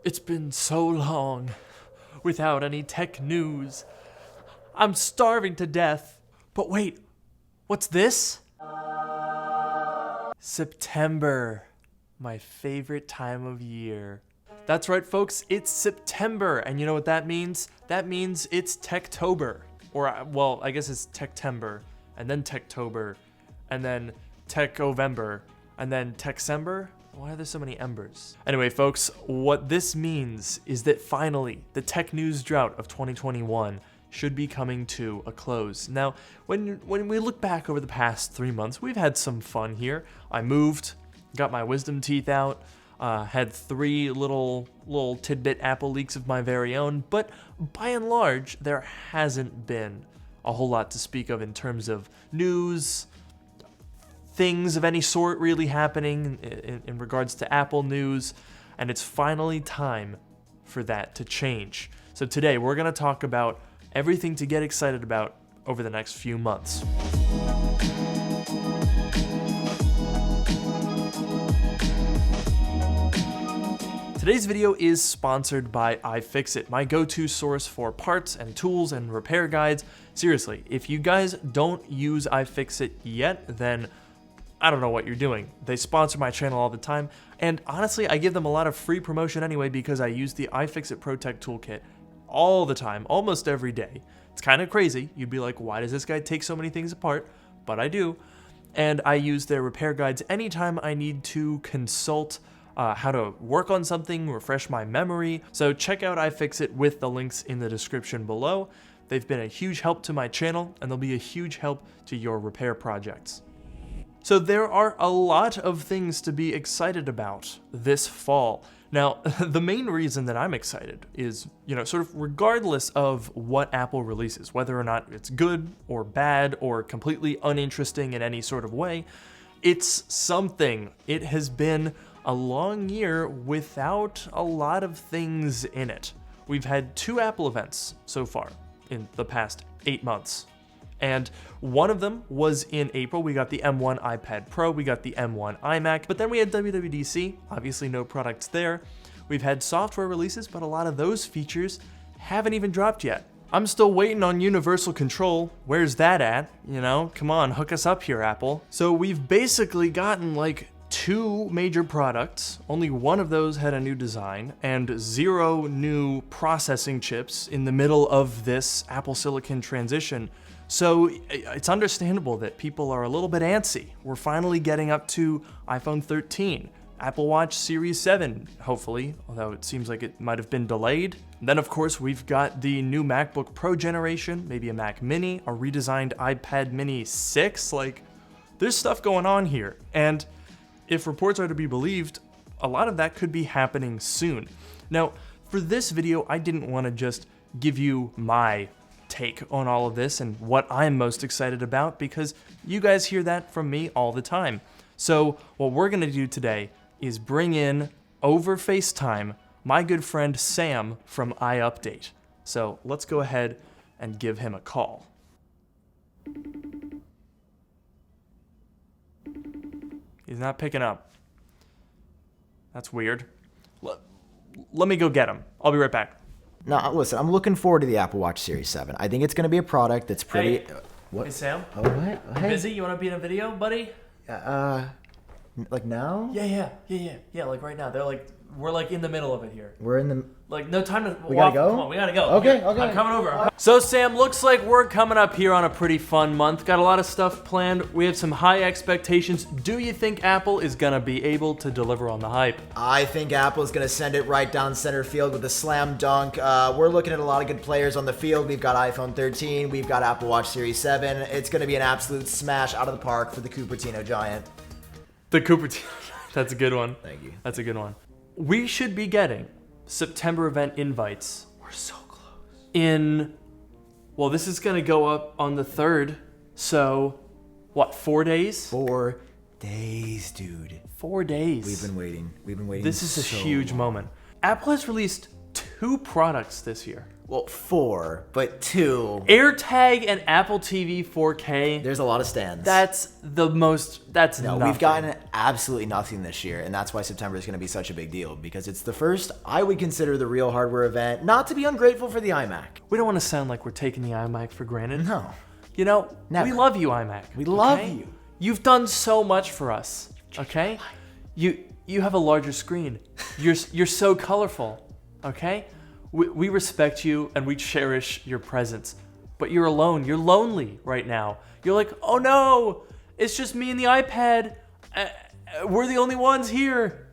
It's been so long without any tech news. I'm starving to death. But wait, what's this? September, my favorite time of year. That's right, folks, it's September, and you know what that means? That means it's Techtober. Or, well, I guess it's Techtember, and then Techtober, and then Techovember, and then Techcember? Why are there so many embers? Anyway, folks, what this means is that finally, the tech news drought of 2021 should be coming to a close. Now, when we look back over the past 3 months, we've had some fun here. I moved, got my wisdom teeth out, had 3 little tidbit Apple leaks of my very own, but by and large, there hasn't been a whole lot to speak of in terms of news, things of any sort really happening in regards to Apple news, and it's finally time for that to change. So today, we're going to talk about everything to get excited about over the next few months. Today's video is sponsored by iFixit, my go-to source for parts and tools and repair guides. Seriously, if you guys don't use iFixit yet, then I don't know what you're doing. They sponsor my channel all the time, and honestly, I give them a lot of free promotion anyway because I use the iFixit ProTech Toolkit all the time, almost every day. It's kind of crazy. You'd be like, why does this guy take so many things apart? But I do. And I use their repair guides anytime I need to consult how to work on something, refresh my memory. So check out iFixit with the links in the description below. They've been a huge help to my channel, and they'll be a huge help to your repair projects. So there are a lot of things to be excited about this fall. Now, the main reason that I'm excited is, sort of regardless of what Apple releases, whether or not it's good or bad or completely uninteresting in any sort of way, it's something. It has been a long year without a lot of things in it. We've had 2 Apple events so far in the past 8 months. And one of them was in April. We got the M1 iPad Pro, we got the M1 iMac, but then we had WWDC, obviously no products there. We've had software releases, but a lot of those features haven't even dropped yet. I'm still waiting on Universal Control. Where's that at? Come on, hook us up here, Apple. So we've basically gotten like 2 major products. Only one of those had a new design and 0 new processing chips in the middle of this Apple Silicon transition. So it's understandable that people are a little bit antsy. We're finally getting up to iPhone 13, Apple Watch Series 7, hopefully, although it seems like it might have been delayed. Then, of course, we've got the new MacBook Pro generation, maybe a Mac Mini, a redesigned iPad Mini 6. There's stuff going on here. And if reports are to be believed, a lot of that could be happening soon. Now, for this video, I didn't want to just give you my take on all of this and what I'm most excited about, because you guys hear that from me all the time. So what we're going to do today is bring in, over FaceTime, my good friend Sam from iUpdate. So let's go ahead and give him a call. He's not picking up. That's weird. Let me go get him. I'll be right back. No, listen, I'm looking forward to the Apple Watch Series 7. I think it's going to be a product that's pretty... Hey, what? Hey, Sam? Oh, what? You Hey. busy? You want to be in a video, buddy? Like now? Yeah, like right now. We're like in the middle of it here. We're in the... No time to... We gotta go? Come on, we gotta go. Okay, Here, okay. I'm coming over. So, Sam, looks like we're coming up here on a pretty fun month. Got a lot of stuff planned. We have some high expectations. Do you think Apple is gonna be able to deliver on the hype? I think Apple's going to send it right down center field with a slam dunk. We're looking at a lot of good players on the field. We've got iPhone 13. We've got Apple Watch Series 7. It's going to be an absolute smash out of the park for the Cupertino Giant. The Cupertino. That's a good one. Thank you. That's a good one. We should be getting September event invites. We're so close. Well, this is gonna go up on the 3rd, so, what, 4 days? 4 days, dude. 4 days. We've been waiting. This is a so huge long. moment. Apple has released 2 products this year. Well, 4, but 2. AirTag and Apple TV 4K. There's a lot of stands. That's nothing. We've gotten absolutely nothing this year, and that's why September is going to be such a big deal, because it's the first, I would consider, the real hardware event, not to be ungrateful for the iMac. We don't want to sound like we're taking the iMac for granted. No. You know, Never. we love you, iMac. We love okay? you. You've done so much for us, okay? You have a larger screen. You're so colorful, okay? We respect you and we cherish your presence, but you're alone. You're lonely right now. You're like, oh no, it's just me and the iPad. We're the only ones here.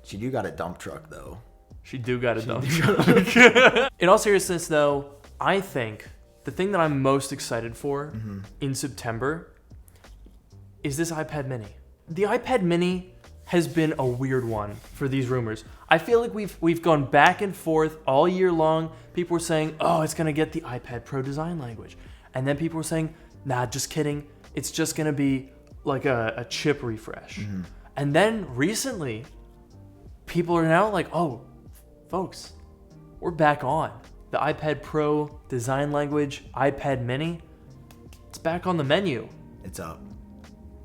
She do got a dump truck, though. She do got a dump truck. In all seriousness, though, I think the thing that I'm most excited for in September is this iPad mini. The iPad mini has been a weird one for these rumors. I feel like we've gone back and forth all year long. People were saying, oh, it's gonna get the iPad Pro design language. And then people were saying, nah, just kidding. It's just gonna be like a chip refresh. And then recently, people are now like, oh, folks, we're back on. The iPad Pro design language, iPad mini, it's back on the menu. It's up.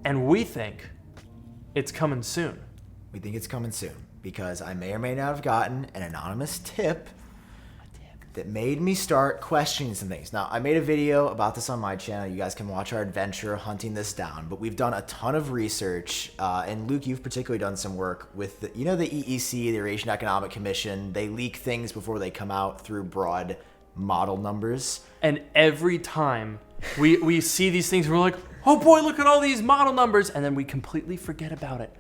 And we think it's coming soon. We think it's coming soon because I may or may not have gotten an anonymous tip that made me start questioning some things. Now, I made a video about this on my channel. You guys can watch our adventure hunting this down, but we've done a ton of research. And Luke, you've particularly done some work with the EEC, the Eurasian Economic Commission. They leak things before they come out through broad model numbers. And every time we see these things, we're like, oh boy, look at all these model numbers. And then we completely forget about it.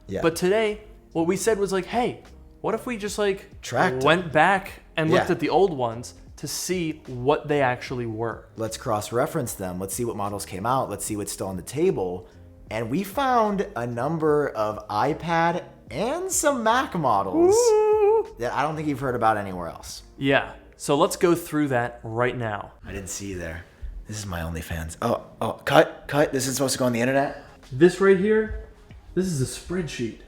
Yeah. But today, what we said was like, hey, what if we just went back and looked at the old ones to see what they actually were? Let's cross-reference them. Let's see what models came out. Let's see what's still on the table. And we found a number of iPad and some Mac models that I don't think you've heard about anywhere else. Yeah. So let's go through that right now. I didn't see you there. This is my OnlyFans. Oh, cut. This is supposed to go on the internet? This right here, this is a spreadsheet.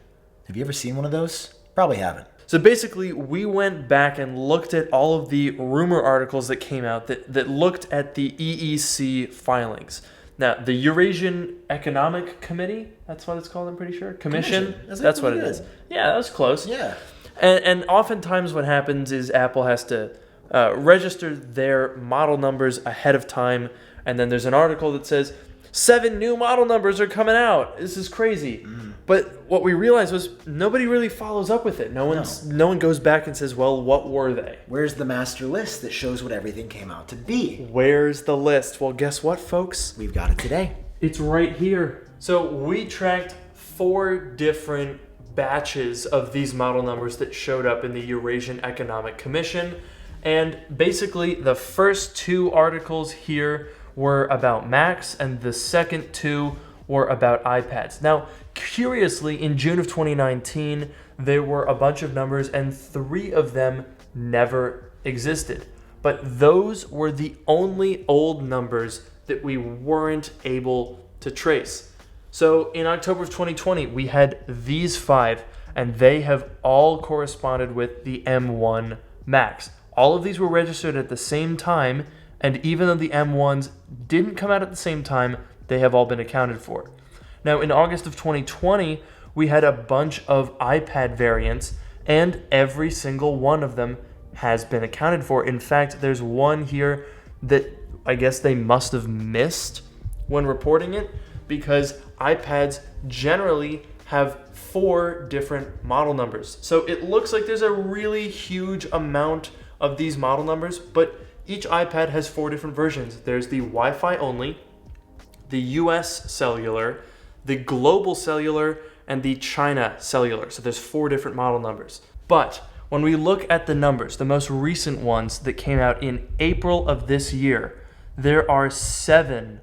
Have you ever seen one of those? Probably haven't. So basically, we went back and looked at all of the rumor articles that came out that looked at the EEC filings. Now, the Eurasian Economic Committee, that's what it's called, I'm pretty sure. Commission? That's what it is. Yeah, that was close. Yeah. And oftentimes what happens is Apple has to register their model numbers ahead of time, and then there's an article that says, 7 new model numbers are coming out. This is crazy. But what we realized was nobody really follows up with it. No one goes back and says, well, what were they? Where's the master list that shows what everything came out to be? Where's the list? Well, guess what, folks? We've got it today. It's right here. So we tracked 4 different batches of these model numbers that showed up in the Eurasian Economic Commission. And basically, the first 2 articles here were about Macs, and the second 2 were about iPads. Now, curiously, in June of 2019, there were a bunch of numbers, and 3 of them never existed. But those were the only old numbers that we weren't able to trace. So in October of 2020, we had these 5, and they have all corresponded with the M1 Macs. All of these were registered at the same time, and even though the M1s didn't come out at the same time, they have all been accounted for. Now, in August of 2020, we had a bunch of iPad variants, and every single one of them has been accounted for. In fact, there's one here that I guess they must have missed when reporting it, because iPads generally have 4 different model numbers. So it looks like there's a really huge amount of these model numbers, but each iPad has 4 different versions. There's the Wi-Fi only, the US cellular, the global cellular, and the China cellular. So there's 4 different model numbers. But when we look at the numbers, the most recent ones that came out in April of this year, there are 7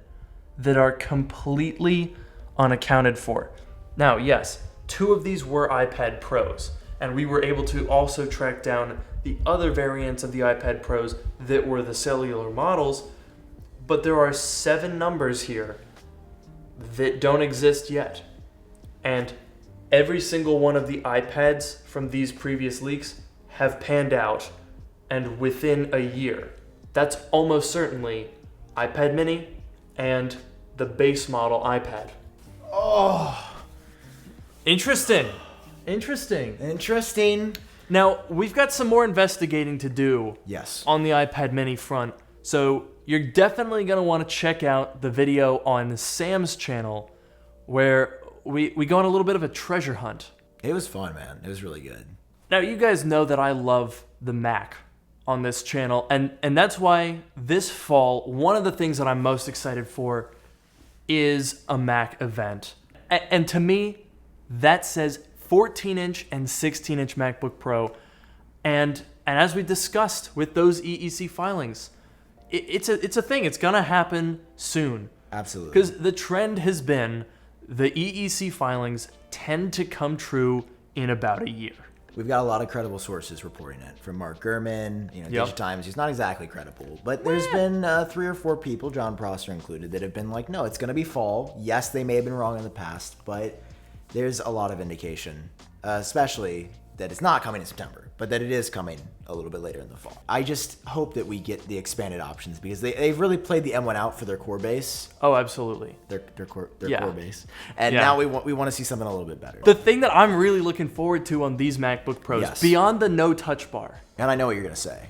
that are completely unaccounted for. Now, yes, 2 of these were iPad Pros, and we were able to also track down the other variants of the iPad Pros that were the cellular models, but there are 7 numbers here that don't exist yet. And every single one of the iPads from these previous leaks have panned out and within a year, that's almost certainly iPad mini and the base model iPad. Oh, Interesting. Now, we've got some more investigating to do Yes. on the iPad mini front, so you're definitely going to want to check out the video on Sam's channel where we go on a little bit of a treasure hunt. It was fun, man. It was really good. Now, you guys know that I love the Mac on this channel, and that's why this fall, one of the things that I'm most excited for is a Mac event. And to me, that says 14-inch and 16-inch MacBook Pro. And as we discussed with those EEC filings, it's a thing. It's going to happen soon. Absolutely. Because the trend has been the EEC filings tend to come true in about a year. We've got a lot of credible sources reporting it, from Mark Gurman, Digitimes. He's not exactly credible, but there's been 3 or 4 people, John Prosser included, that have been like, no, it's going to be fall. Yes, they may have been wrong in the past, but there's a lot of indication, especially that it's not coming in September, but that it is coming a little bit later in the fall. I just hope that we get the expanded options, because they've really played the M1 out for their core base. Oh, absolutely. Their core base. And now we want to see something a little bit better. The thing that I'm really looking forward to on these MacBook Pros, Yes. beyond the no touch bar. And I know what you're going to say.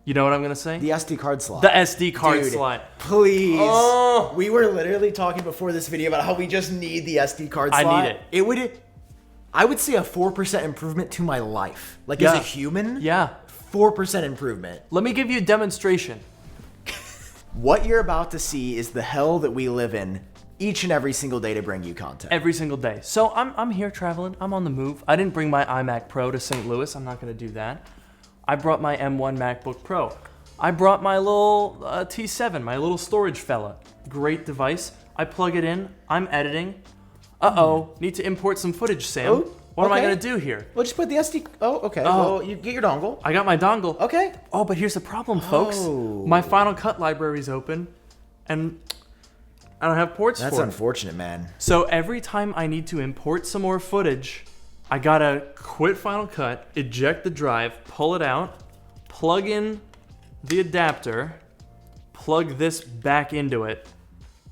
You know what I'm going to say? The SD card slot. The SD card Dude, slot. Please. Oh. We were literally talking before this video about how we just need the SD card slot. I need it. I would say a 4% improvement to my life. Like, as a human, Yeah. 4% improvement. Let me give you a demonstration. What you're about to see is the hell that we live in each and every single day to bring you content. Every single day. So I'm here traveling. I'm on the move. I didn't bring my iMac Pro to St. Louis. I'm not going to do that. I brought my M1 MacBook Pro. I brought my little T7, my little storage fella. Great device. I plug it in. I'm editing. Need to import some footage, Sam. Oh, What am I okay. going to do here? Well, just put the SD... Oh, okay. Oh. Well, you get your dongle. I got my dongle. Okay. Oh, but here's the problem, folks. Oh. My Final Cut library's open, and I don't have ports That's for it. unfortunate, man. So every time I need to import some more footage, I gotta quit Final Cut, eject the drive, pull it out, plug in the adapter, plug this back into it,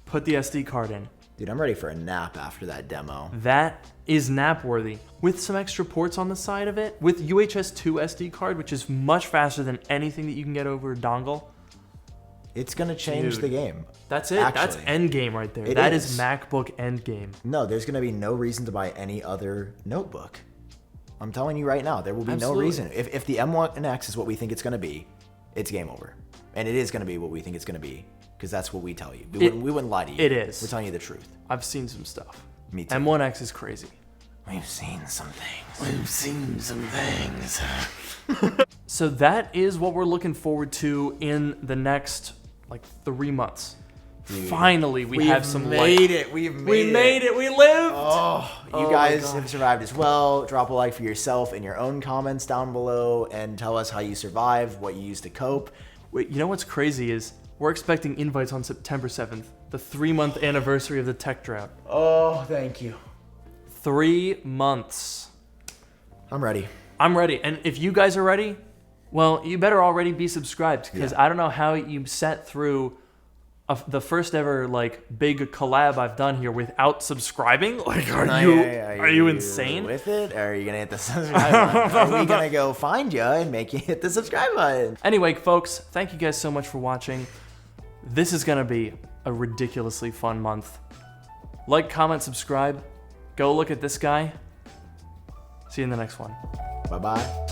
put the SD card in. Dude, I'm ready for a nap after that demo. That is nap-worthy. With some extra ports on the side of it, with UHS 2 SD card, which is much faster than anything that you can get over a dongle. It's going to change Dude. the game. That's it. Actually. That's endgame right there. It That is. is MacBook endgame. No, there's going to be no reason to buy any other notebook. I'm telling you right now, there will be Absolutely. no reason. If the M1X is what we think it's going to be, it's game over. And it is going to be what we think it's going to be, because that's what we tell you. We wouldn't lie to you. It is. We're telling you the truth. I've seen some stuff. Me too. M1X is crazy. We've seen some things. So that is what we're looking forward to in the next 3 months. Dude, Finally, we have some light. We've We made it. We lived. Oh, you Oh my guys gosh. have survived as well. Drop a like for yourself in your own comments down below and tell us how you survived, what you used to cope. Wait, you know what's crazy is we're expecting invites on September 7th, the 3-month anniversary of the tech drought. Oh, thank you. 3 months. I'm ready. I'm ready. And if you guys are ready, well, you better already be subscribed, because I don't know how you sat through the first ever big collab I've done here without subscribing. Are you insane? With it? Or are you gonna hit the subscribe button? Are we gonna go find you and make you hit the subscribe button? Anyway, folks, thank you guys so much for watching. This is gonna be a ridiculously fun month. Like, comment, subscribe. Go look at this guy. See you in the next one. Bye bye.